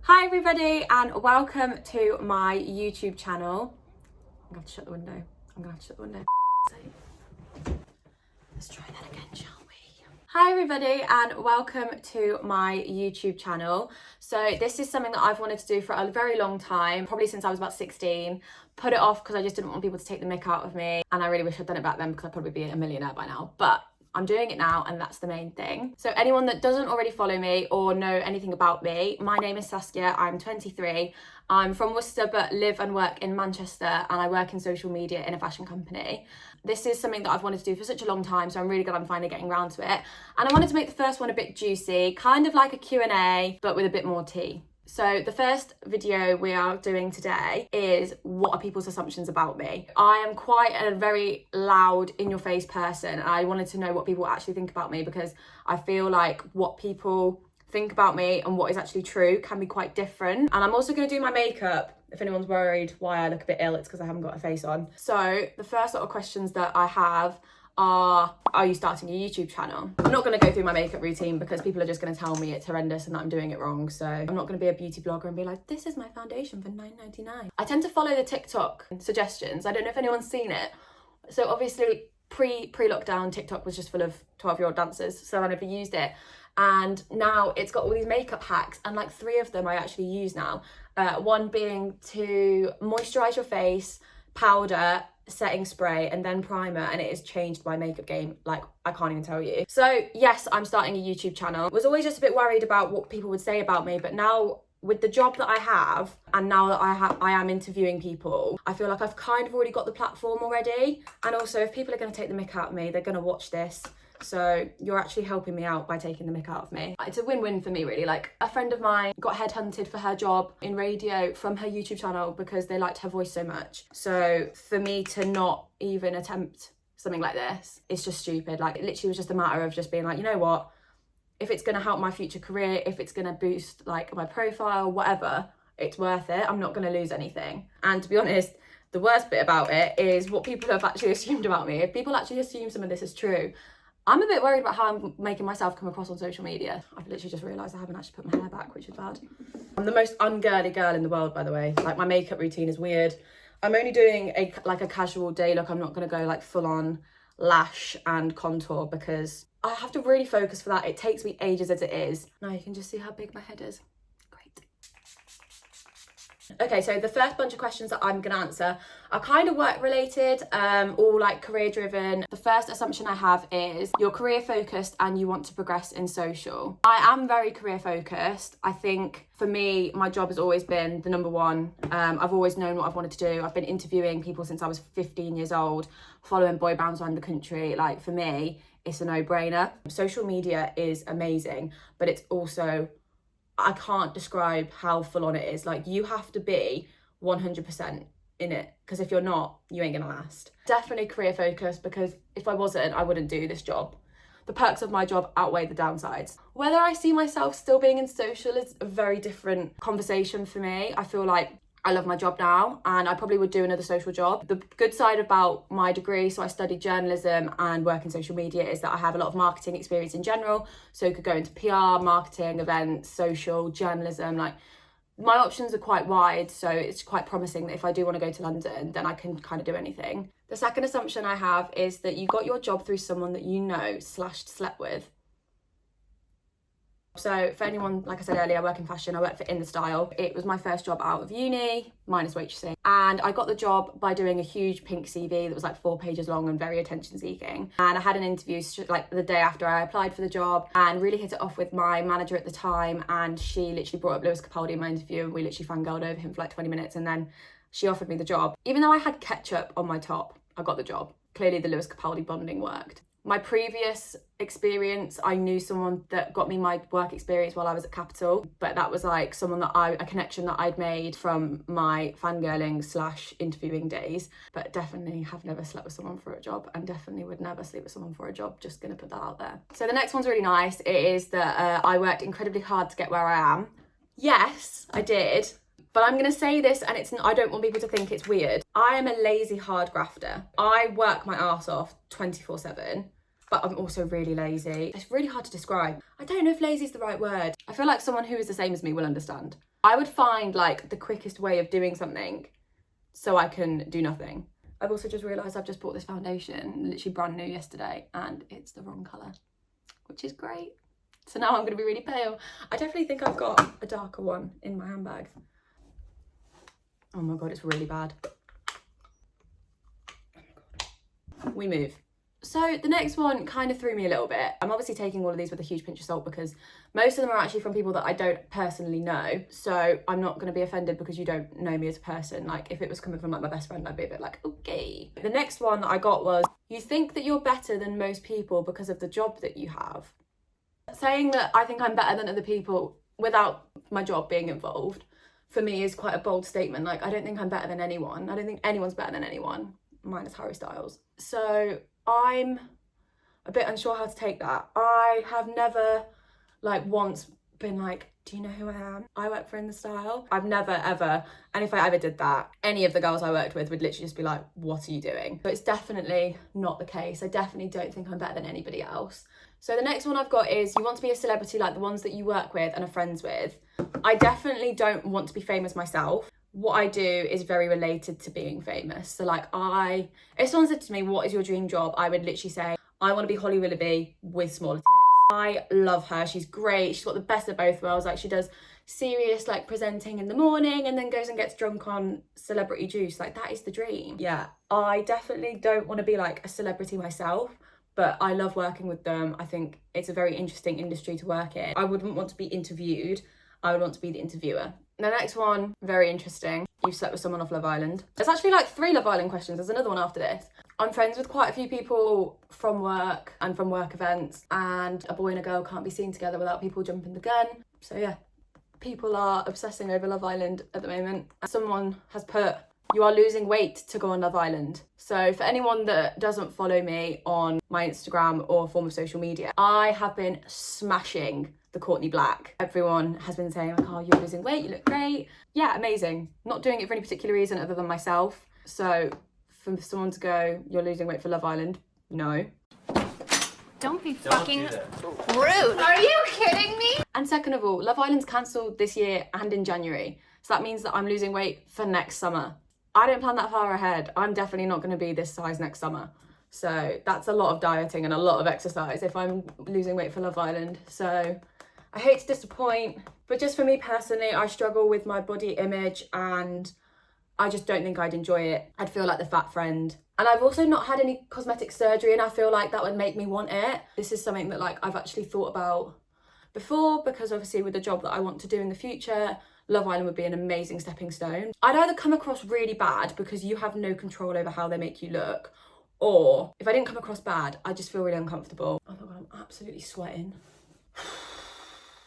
Hi everybody and welcome to my YouTube channel. I'm gonna have to shut the window. Let's try that again, shall we? Hi everybody and welcome to my YouTube channel. So this is something that I've wanted to do for a very long time, probably since I was about 16. Put it off because I just didn't want people to take the mick out of me, and I really wish I'd done it back then because I'd probably be a millionaire by now. But I'm doing it now and that's the main thing. So anyone that doesn't already follow me or know anything about me, my name is Saskia, I'm 23. I'm from Worcester but live and work in Manchester, and I work in social media in a fashion company. This is something that I've wanted to do for such a long time, so I'm really glad I'm finally getting around to it. And I wanted to make the first one a bit juicy, kind of like a Q&A, but with a bit more tea. So the first video we are doing today is what are people's assumptions about me. I am quite a very loud, in-your-face person, and I wanted to know what people actually think about me, because I feel like what people think about me and what is actually true can be quite different. And I'm also going to do my makeup. If anyone's worried why I look a bit ill, it's because I haven't got a face on. So the first sort of questions that I have are you starting a YouTube channel? I'm not going to go through my makeup routine because people are just going to tell me it's horrendous and that I'm doing it wrong. So I'm not going to be a beauty blogger and be like, this is my foundation for $9.99. I tend to follow the TikTok suggestions. I don't know if anyone's seen it. So obviously pre-lockdown, TikTok was just full of 12-year-old dancers, so I never used it. And now it's got all these makeup hacks, and like 3 of them I actually use now. One being to moisturize your face, powder, setting spray, and then primer, and it has changed my makeup game like I can't even tell you. So yes, I'm starting a YouTube channel. Was always just a bit worried about what people would say about me, but now with the job that I have, and now that I am interviewing people, I feel like I've kind of already got the platform already. And also, if people are going to take the mick out of me, they're going to watch this. So you're actually helping me out by taking the mick out of me. It's a win-win for me, really. Like, a friend of mine got headhunted for her job in radio from her YouTube channel because they liked her voice so much. So for me to not even attempt something like this, it's just stupid. Like, it literally was just a matter of just being like, you know what? If it's going to help my future career, if it's going to boost like my profile, whatever, it's worth it. I'm not going to lose anything. And to be honest, the worst bit about it is what people have actually assumed about me. If people actually assume some of this is true, I'm a bit worried about how I'm making myself come across on social media. I've literally just realised I haven't actually put my hair back, which is bad. I'm the most ungirly girl in the world, by the way. Like, my makeup routine is weird. I'm only doing a casual day look. I'm not going to go like full on lash and contour because I have to really focus for that. It takes me ages as it is. Now you can just see how big my head is. Great. Okay, so the first bunch of questions that I'm going to answer are kind of work related, all like career driven. The first assumption I have is you're career focused and you want to progress in social. I am very career focused. I think for me, my job has always been the number one. I've always known what I've wanted to do. I've been interviewing people since I was 15 years old, following boy bands around the country. Like, for me, it's a no-brainer. Social media is amazing, but it's also, I can't describe how full on it is. Like, you have to be 100% in it, because if you're not, you ain't gonna last. Definitely career focused, because if I wasn't, I wouldn't do this job. The perks of my job outweigh the downsides. Whether I see myself still being in social is a very different conversation for me. I feel like I love my job now, and I probably would do another social job. The good side about my degree, so I studied journalism and work in social media, is that I have a lot of marketing experience in general. So I could go into PR, marketing, events, social, journalism. Like, my options are quite wide, so it's quite promising that if I do want to go to London, then I can kind of do anything. The second assumption I have is that you got your job through someone that you know / slept with. So for anyone, like I said earlier, I work in fashion. I work for In The Style. It was my first job out of uni, minus waitressing. And I got the job by doing a huge pink CV that was like 4 pages long and very attention seeking. And I had an interview like the day after I applied for the job, and really hit it off with my manager at the time. And she literally brought up Lewis Capaldi in my interview, and we literally fangirled over him for like 20 minutes. And then she offered me the job. Even though I had ketchup on my top, I got the job. Clearly the Lewis Capaldi bonding worked. My previous experience, I knew someone that got me my work experience while I was at Capital, but that was like someone that a connection that I'd made from my fangirling / interviewing days. But definitely have never slept with someone for a job, and definitely would never sleep with someone for a job. Just gonna put that out there. So the next one's really nice. It is that I worked incredibly hard to get where I am. Yes, I did. But I'm going to say this, and I don't want people to think it's weird. I am a lazy hard grafter. I work my arse off 24/7, but I'm also really lazy. It's really hard to describe. I don't know if lazy is the right word. I feel like someone who is the same as me will understand. I would find like the quickest way of doing something so I can do nothing. I've also just realised I've just bought this foundation, literally brand new yesterday, and it's the wrong colour, which is great. So now I'm going to be really pale. I definitely think I've got a darker one in my handbag. Oh my God, it's really bad. We move. So the next one kind of threw me a little bit. I'm obviously taking all of these with a huge pinch of salt because most of them are actually from people that I don't personally know. So I'm not going to be offended because you don't know me as a person. Like if it was coming from like my best friend, I'd be a bit like, okay. The next one that I got was, you think that you're better than most people because of the job that you have. Saying that I think I'm better than other people without my job being involved, for me is quite a bold statement. Like I don't think I'm better than anyone. I don't think anyone's better than anyone, minus Harry Styles. So I'm a bit unsure how to take that. I have never like once been like, do you know who I am? I work for In The Style. I've never ever, and if I ever did that, any of the girls I worked with would literally just be like, what are you doing? But it's definitely not the case. I definitely don't think I'm better than anybody else. So the next one I've got is, you want to be a celebrity like the ones that you work with and are friends with. I definitely don't want to be famous myself. What I do is very related to being famous. So like if someone said to me, what is your dream job? I would literally say, I want to be Holly Willoughby with smaller tits. I love her. She's great. She's got the best of both worlds. Like she does serious like presenting in the morning and then goes and gets drunk on celebrity juice. Like that is the dream. Yeah, I definitely don't want to be like a celebrity myself, but I love working with them. I think it's a very interesting industry to work in. I wouldn't want to be interviewed. I would want to be the interviewer. The next one, very interesting. You've slept with someone off Love Island. There's actually like 3 Love Island questions. There's another one after this. I'm friends with quite a few people from work and from work events, and a boy and a girl can't be seen together without people jumping the gun. So yeah, people are obsessing over Love Island at the moment. Someone has put, you are losing weight to go on Love Island. So for anyone that doesn't follow me on my Instagram or form of social media, I have been smashing the Courtney Black. Everyone has been saying like, oh, you're losing weight, you look great. Yeah, amazing. Not doing it for any particular reason other than myself. So for someone to go, you're losing weight for Love Island, no. Don't be fucking rude. Are you kidding me? And second of all, Love Island's cancelled this year and in January. So that means that I'm losing weight for next summer. I don't plan that far ahead. I'm definitely not going to be this size next summer. So that's a lot of dieting and a lot of exercise if I'm losing weight for Love Island. So I hate to disappoint, but just for me personally, I struggle with my body image and I just don't think I'd enjoy it. I'd feel like the fat friend. And I've also not had any cosmetic surgery and I feel like that would make me want it. This is something that like I've actually thought about before, because obviously with the job that I want to do in the future, Love Island would be an amazing stepping stone. I'd either come across really bad because you have no control over how they make you look, or if I didn't come across bad, I just feel really uncomfortable. Oh my God, I'm absolutely sweating.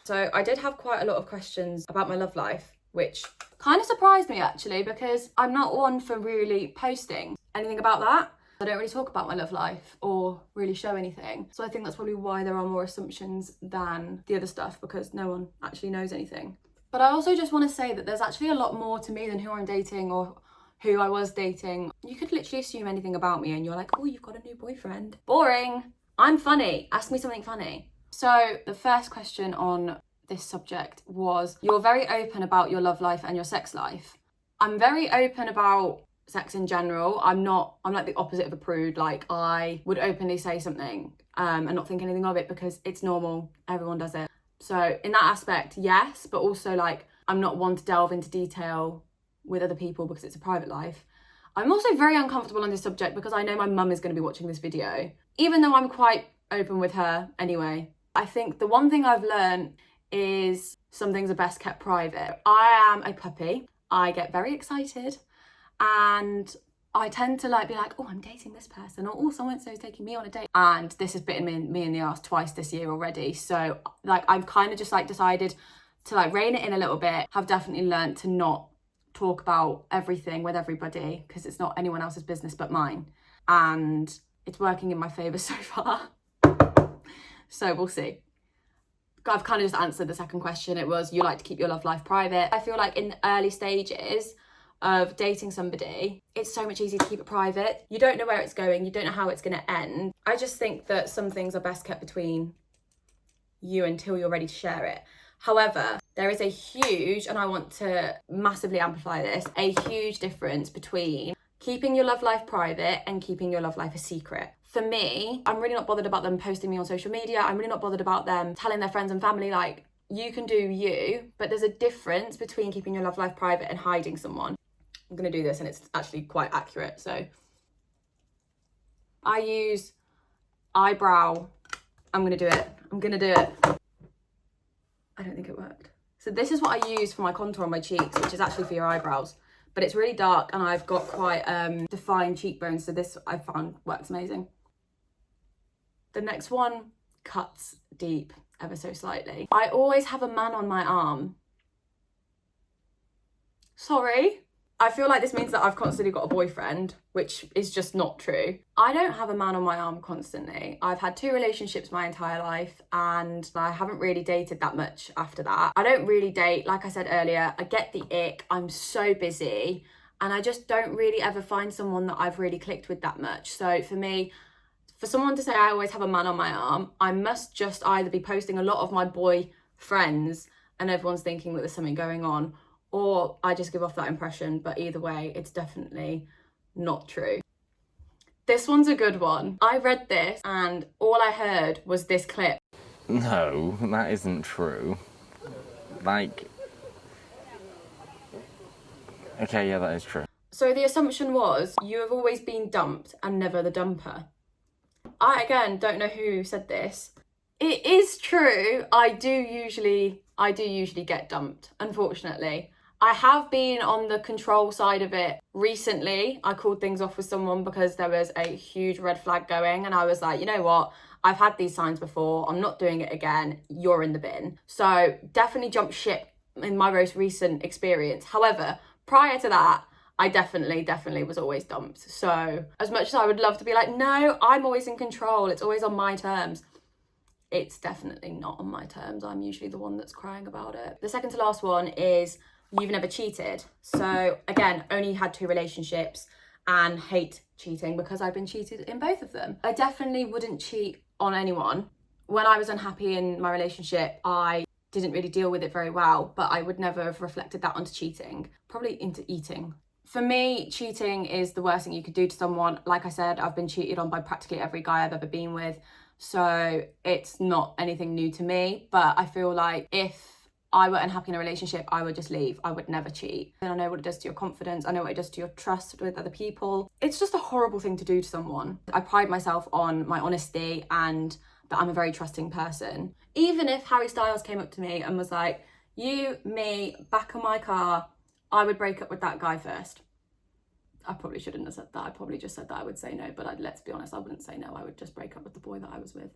So I did have quite a lot of questions about my love life, which kind of surprised me actually, because I'm not one for really posting anything about that. I don't really talk about my love life or really show anything. So I think that's probably why there are more assumptions than the other stuff, because no one actually knows anything. But I also just want to say that there's actually a lot more to me than who I'm dating or who I was dating. You could literally assume anything about me and you're like, oh, you've got a new boyfriend. Boring. I'm funny. Ask me something funny. So the first question on this subject was, you're very open about your love life and your sex life. I'm very open about sex in general. I'm like the opposite of a prude. Like I would openly say something and not think anything of it because it's normal. Everyone does it. So in that aspect, yes, but also like I'm not one to delve into detail with other people because it's a private life. I'm also very uncomfortable on this subject because I know my mum is going to be watching this video, even though I'm quite open with her anyway. I think the one thing I've learned is some things are best kept private. I am a puppy. I get very excited and I tend to like be like, oh, I'm dating this person, or oh, so-and-so is taking me on a date. And this has bitten me in the ass twice this year already. So like I've kind of just like decided to like rein it in a little bit. I've definitely learned to not talk about everything with everybody because it's not anyone else's business but mine. And it's working in my favour so far. So we'll see. I've kind of just answered the second question. It was, you like to keep your love life private. I feel like in the early stages of dating somebody, it's so much easier to keep it private. You don't know where it's going. You don't know how it's going to end. I just think that some things are best kept between you until you're ready to share it. However, there is a huge, and I want to massively amplify this, a huge difference between keeping your love life private and keeping your love life a secret. For me, I'm really not bothered about them posting me on social media. I'm really not bothered about them telling their friends and family, like, you can do you, but there's a difference between keeping your love life private and hiding someone. I'm going to do this and it's actually quite accurate. So I use eyebrow. I'm going to do it. I don't think it worked. So this is what I use for my contour on my cheeks, which is actually for your eyebrows. But it's really dark and I've got quite defined cheekbones. So this I found works amazing. The next one cuts deep ever so slightly. I always have a man on my arm. Sorry. I feel like this means that I've constantly got a boyfriend, which is just not true. I don't have a man on my arm constantly. I've had 2 relationships my entire life and I haven't really dated that much after that. I don't really date, like I said earlier, I get the ick, I'm so busy and I just don't really ever find someone that I've really clicked with that much. So for me, for someone to say I always have a man on my arm, I must just either be posting a lot of my boy friends and everyone's thinking that there's something going on, or I just give off that impression, but either way, it's definitely not true. This one's a good one. I read this and all I heard was this clip. No, that isn't true. Like, okay, yeah, that is true. So the assumption was, you have always been dumped and never the dumper. I, again, don't know who said this. It is true, I do usually get dumped, unfortunately. I have been on the control side of it recently. I called things off with someone because there was a huge red flag going and I was like, you know what? I've had these signs before. I'm not doing it again. You're in the bin. So definitely jumped ship in my most recent experience. However, prior to that, I definitely was always dumped. So as much as I would love to be like, no, I'm always in control. It's always on my terms. It's definitely not on my terms. I'm usually the one that's crying about it. The second to last one is, you've never cheated. So again, only had 2 relationships and hate cheating because I've been cheated in both of them. I definitely wouldn't cheat on anyone. When I was unhappy in my relationship, I didn't really deal with it very well, but I would never have reflected that onto cheating, probably into eating. For me, cheating is the worst thing you could do to someone. Like I said, I've been cheated on by practically every guy I've ever been with. So it's not anything new to me, but I feel like if I were unhappy in a relationship, I would just leave. I would never cheat. And I know what it does to your confidence. I know what it does to your trust with other people. It's just a horrible thing to do to someone. I pride myself on my honesty and that I'm a very trusting person. Even if Harry Styles came up to me and was like, you, me, back of my car, I would break up with that guy first. I probably shouldn't have said that. I probably just said that I would say no, but let's be honest, I wouldn't say no. I would just break up with the boy that I was with.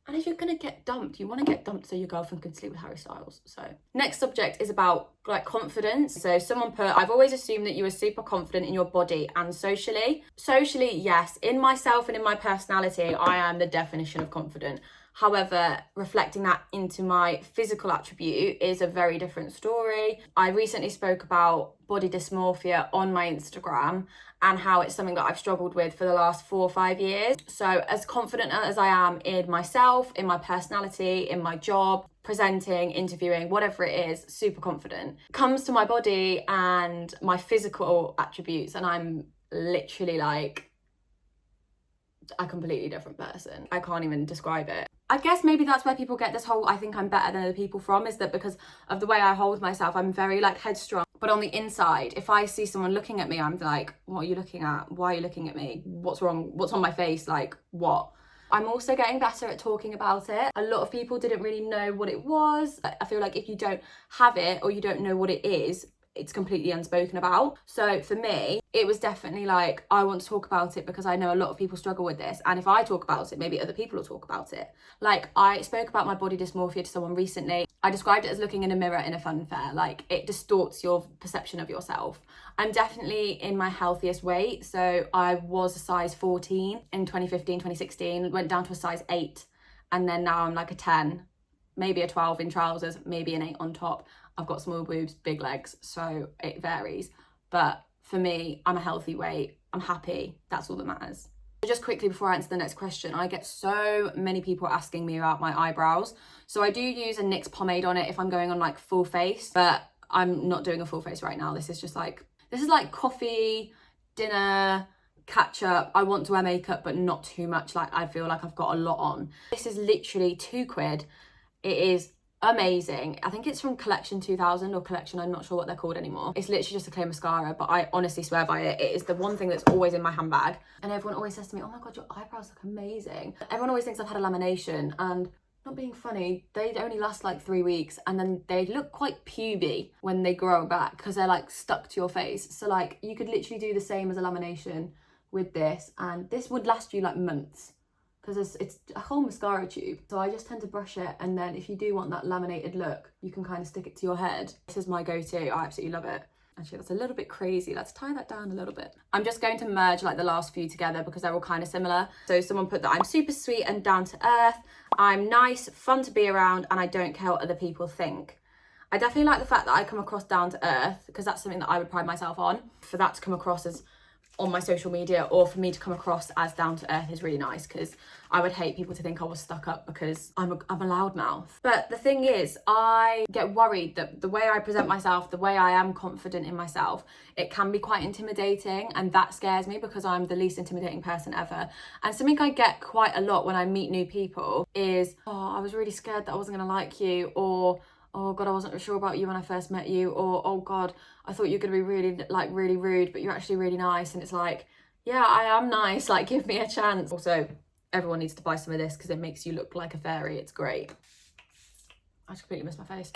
And if you're going to get dumped, you want to get dumped so your girlfriend can sleep with Harry Styles. So next subject is about like confidence. So someone put, I've always assumed that you were super confident in your body and socially. Socially, yes. In myself and in my personality, I am the definition of confident. However, reflecting that into my physical attribute is a very different story. I recently spoke about body dysmorphia on my Instagram and how it's something that I've struggled with for the last 4 or 5 years. So as confident as I am in myself, in my personality, in my job, presenting, interviewing, whatever it is, super confident. Comes to my body and my physical attributes and I'm literally like a completely different person. I can't even describe it. I guess maybe that's where people get this whole I think I'm better than other people from, is that because of the way I hold myself, I'm very like headstrong. But on the inside, if I see someone looking at me, I'm like, what are you looking at? Why are you looking at me? What's wrong? What's on my face? Like, what? I'm also getting better at talking about it. A lot of people didn't really know what it was. I feel like if you don't have it or you don't know what it is, it's completely unspoken about. So for me, it was definitely like, I want to talk about it because I know a lot of people struggle with this. And if I talk about it, maybe other people will talk about it. Like I spoke about my body dysmorphia to someone recently. I described it as looking in a mirror in a fun fair. Like it distorts your perception of yourself. I'm definitely in my healthiest weight. So I was a size 14 in 2015, 2016, went down to a size 8. And then now I'm like a 10, maybe a 12 in trousers, maybe an 8 on top. I've got small boobs, big legs, so it varies. But for me, I'm a healthy weight. I'm happy. That's all that matters. Just quickly before I answer the next question, I get so many people asking me about my eyebrows. So I do use a NYX pomade on it if I'm going on like full face, but I'm not doing a full face right now. This is like coffee, dinner, catch up. I want to wear makeup, but not too much. Like I feel like I've got a lot on. This is literally £2. It is amazing. I think it's from Collection 2000 or Collection, I'm not sure what they're called anymore. It's literally just a clear mascara, but I honestly swear by it. It is the one thing that's always in my handbag. And everyone always says to me, oh my God, your eyebrows look amazing. Everyone always thinks I've had a lamination, and not being funny, they only last like 3 weeks, and then they look quite puby when they grow back because they're like stuck to your face. So like you could literally do the same as a lamination with this, and this would last you like months because it's a whole mascara tube. So I just tend to brush it, and then if you do want that laminated look, you can kind of stick it to your head. This is my go-to. I absolutely love it. Actually, that's a little bit crazy. Let's tie that down a little bit. I'm just going to merge like the last few together because they're all kind of similar. So someone put that I'm super sweet and down to earth. I'm nice, fun to be around, and I don't care what other people think. I definitely like the fact that I come across down to earth because that's something that I would pride myself on. For that to come across as on my social media, or for me to come across as down to earth, is really nice, because I would hate people to think I was stuck up because I'm a loudmouth. But the thing is, I get worried that the way I present myself, the way I am confident in myself, it can be quite intimidating, and that scares me because I'm the least intimidating person ever. And something I get quite a lot when I meet new people is, oh, I was really scared that I wasn't gonna like you, or oh God, I wasn't sure about you when I first met you, or oh God, I thought you were gonna be really rude, but you're actually really nice. And it's like, yeah, I am nice, like give me a chance. Also, everyone needs to buy some of this because it makes you look like a fairy. It's great. I just completely missed my face.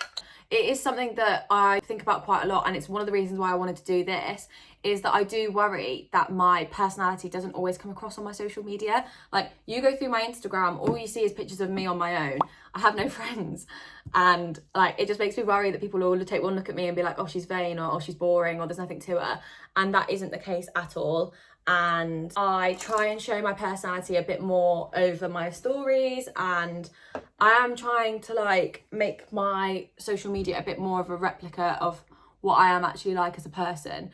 It is something that I think about quite a lot, and it's one of the reasons why I wanted to do this, is that I do worry that my personality doesn't always come across on my social media. Like, you go through my Instagram, all you see is pictures of me on my own. I have no friends, and like it just makes me worry that people will take one look at me and be like, oh, she's vain, or oh, she's boring, or there's nothing to her. And that isn't the case at all. And I try and show my personality a bit more over my stories, and I am trying to like make my social media a bit more of a replica of what I am actually like as a person.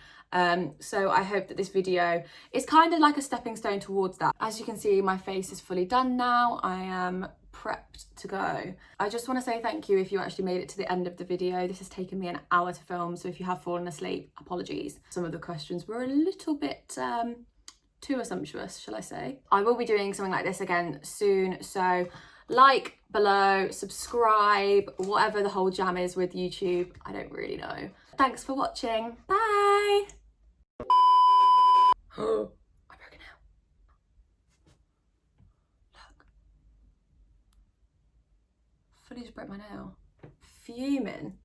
So I hope that this video is kind of like a stepping stone towards that. As you can see, my face is fully done now. I am prepped to go. I just want to say thank you if you actually made it to the end of the video. This has taken me an hour to film, so if you have fallen asleep, apologies. Some of the questions were a little bit too assumptuous, shall I say. I will be doing something like this again soon, so like below, subscribe, whatever the whole jam is with YouTube. I don't really know. Thanks for watching. Bye. Oh, I broke a nail. Look. Fully just broke my nail. Fuming.